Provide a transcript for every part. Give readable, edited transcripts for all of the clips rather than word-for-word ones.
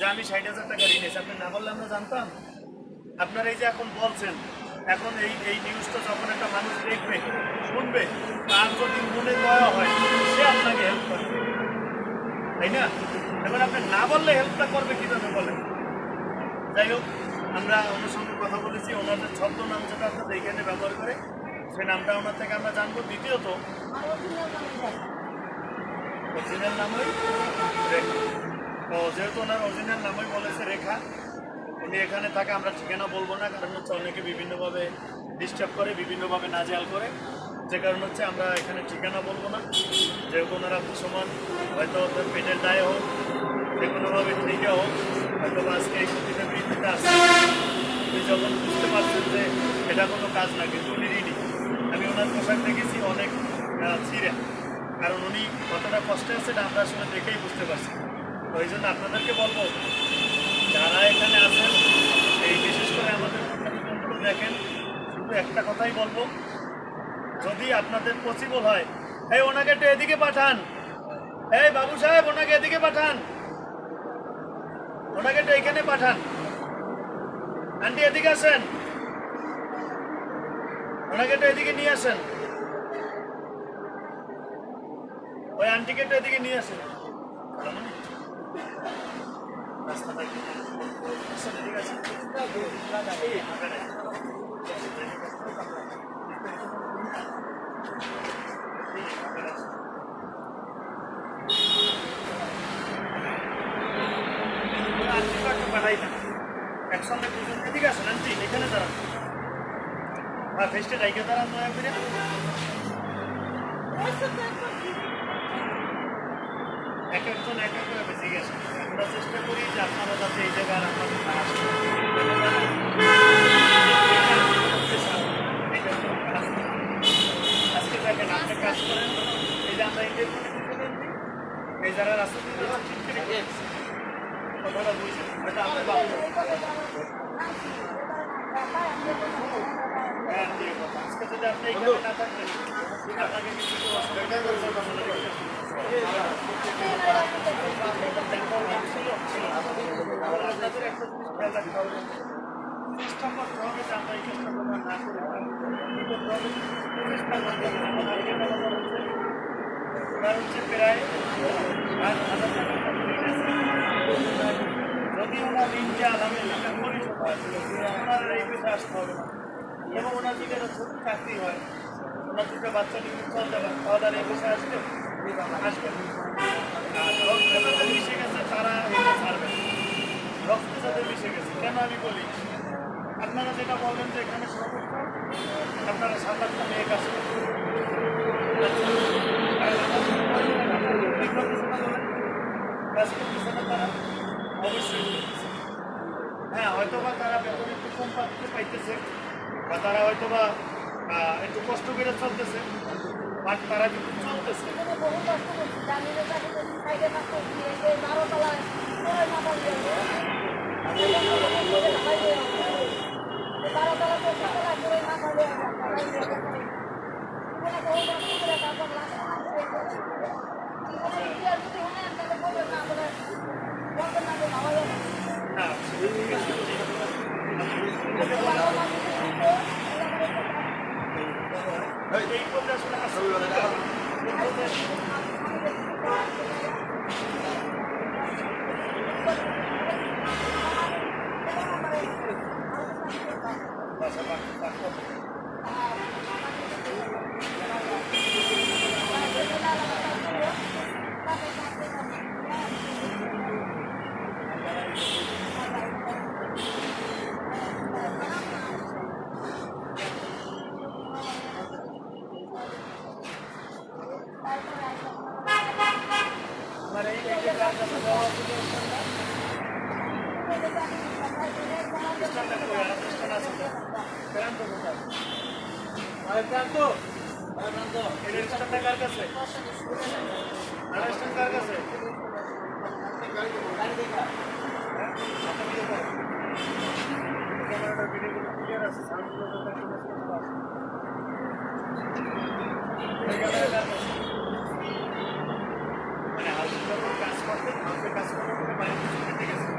যে আমি 60,000 টাকা ঋণ নিয়েছি, আপনি না বললে আমরা জানতাম? আপনারা এই যে এখন বলছেন, এখন এই নিউজটা যখন একটা মানুষ দেখবে শুনবে, তার যদি মনে দয়া হয় সে আপনাকে হেল্প করবে, তাই না? এবার আপনি না বললে হেল্পটা করবে কীভাবে বলেন? যাই হোক, আমরা ওনার সঙ্গে কথা বলেছি, ওনাদের ছদ্মনাম যেটা আপনাদের এইখানে ব্যবহার করে সেই নামটা ওনার থেকে আমরা জানবো। দ্বিতীয়ত অরিজিনাল নামই রেখা। তো যেহেতু ওনার অরিজিনাল নামই বলেছে রেখা, উনি এখানে থাকে, আমরা ঠিকানা বলবো না, কারণ হচ্ছে অনেকে বিভিন্নভাবে ডিস্টার্ব করে, বিভিন্নভাবে নাজেহাল করে, যে কারণ হচ্ছে আমরা এখানে ঠিকানা বলবো না। যেহেতু ওনারা মুসলমান, হয়তো ওদের পেটের দায়ে হোক, যে কোনোভাবে থেকে হোক, হয়তো আজকে এই প্রতিটা বৃত্তিতে আসছে, উনি যখন বুঝতে পারছেন যে এটা কোনো কাজ না, কিন্তু উনি ঋণী। আমি ওনার পোশাক দেখেছি অনেক ছিঁড়া, কারণ উনি কতটা কষ্টে আছে এটা আমরা আসলে দেখেই বুঝতে পারছি। তো এই জন্য আপনাদেরকে বলবো, যারা এখানে আছেন, এই বিশেষ করে আমাদের প্রতিবেদনগুলো দেখেন, শুধু একটা কথাই বলবো, যদি আপনাদের পসিবল হয়, এই ওনাকে একটু এদিকে পাঠান, এই বাবু সাহেব ওনাকে এদিকে পাঠান, ওনাকে একটু এখানে পাঠান, আন্টি এদিকে আসেন, ওনাকে একটু এদিকে নিয়ে আসেন, ওই আন্টিকে একটু এদিকে নিয়ে আসেন। রাস্তাটা এদিকে আসেন। একসঙ্গে দুজন এদিকে আসেন, আন্টি এখানে দাঁড়ান, হ্যাঁ ফেস্টে রাইকে দাঁড়ান দয়া করে। এক একজন এক এক করে বেঁচে গেছে। আমরা চেষ্টা করি যে আপনারা যাতে এই জায়গায় আমাদের না আসেন। আজকে দেখেন আপনি কাজ করেন, এই যে আমরা এই যারা রাস্তা কথাটা বুঝছেন, হয়তো আমরা আজকে যদি আপনি এখানে না থাকতেন, আপনাকে কিছু অসুবিধা আপনাদের একটা জিনিস খেয়াল রাখতে হবে, চেষ্টা করতে হবে যে আমরা এই চেষ্টা করবো না করে ওনার হচ্ছে প্রায় 7,000 টাকা যদি ওনার ঋণ যে আলহামদুলিল্লাহ পরিশোধ হয়, ওনার এই পেশে আসতে হবে না। এবং ওনার যদি একটা ছোট চাকরি হয়, ওনার দুটো বাচ্চা নিয়ে চলতে পারে, তাহলে আর এই পেশে আসবে আসবেন। আর রক্ত যাদের মিশে গেছে তারা এটা ছাড়বে, রক্ত যাদের মিশে গেছে। কেন আমি বলি, আপনারা যেটা বললেন যে এখানে সর্বোচ্চ আপনারা 7-8টা মেয়ে কাজ করেন, কাজ করতেছে না তারা, অবশ্যই হ্যাঁ, হয়তো বা তারা বেতন একটু কম পাইতেছে, বা তারা হয়তো বা একটু কষ্ট করে চলতেছে, বাট তারা কিন্তু চলতেছে। এই বলতে কার কাছে কার কাছে ক্যামেরাটা ভিডিওগুলো ক্লিয়ার আছে, সাউন্ডগুলো মানে হাউসে যখন কাজ করতেন, হাউসে কাজ করতে বাইরে ঠিক আছে।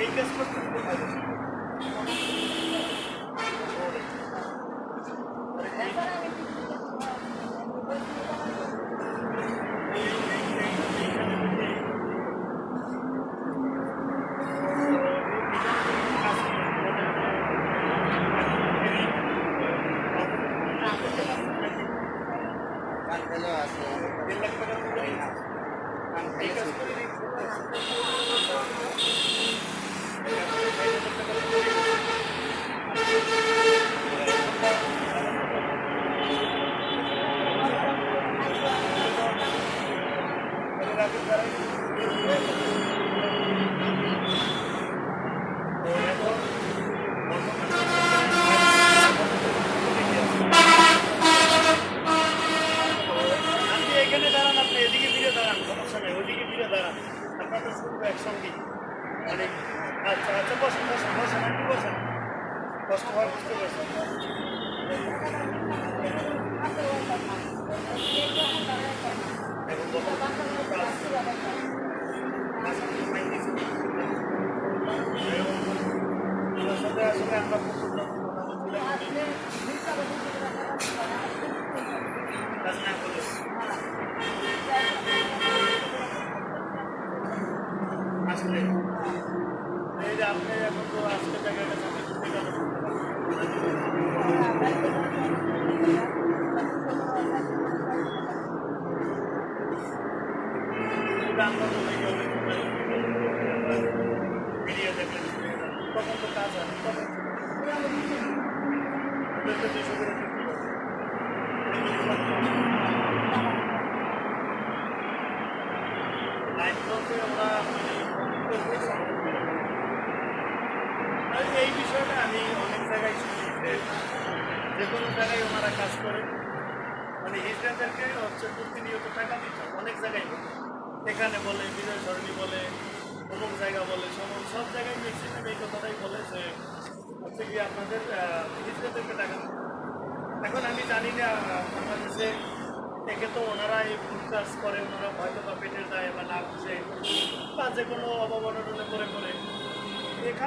এই কাজ করতে কোথায় বসে? তিন লাখ টাকার মতো এই কাজ করে এখানে দাঁড়ান, আপনি এদিকে ফিরে দাঁড়ান, সমস্যা নেই, ওইদিকে ফিরে দাঁড়ান, আপনাদের শুনবো একসঙ্গে। মানে আচ্ছা আচ্ছা, বসেন বসেন বসেন, একটু বসেন, কষ্ট হয় বুঝতে পারছেন। এখন যখন ওনার সাথে আসলে আমরা প্রচুর কথা বলছিলাম, কাজ না করলে আসলে এই যে আপনি এখন তো আজকে জায়গাটা সামনে ঘুরতে গেল, আমরা তো দেখি অনেক ভিডিও দেখলেন, তখন তো কাজ হয় তখন ওদেরকে 200 করে বিক্রি করে। লাইন বলতে ওরা এই বিষয়টা আমি অনেক জায়গায় শুনি যে কোনো জায়গায় ওনারা কাজ করে, মানে হিজড়াদেরকে হচ্ছে প্রতিনিয়ত টাকা দিতে হয়, অনেক জায়গায় বলে, এখানে বলে বিজয় সরণি বলে, অমুক জায়গা বলে, সব জায়গায় ম্যাক্সিমাম এই কথাটাই বলে যে হচ্ছে কি আপনাদের হিজড়াদেরকে টাকা দিতে হয়। এখন আমি জানি না বাংলাদেশে থেকে তো ওনারা এই ফুড কাজ করে, ওনারা হয়তো বা পেটের দায় বা না বুঝে বা যে কোনো অবমাননা করে করে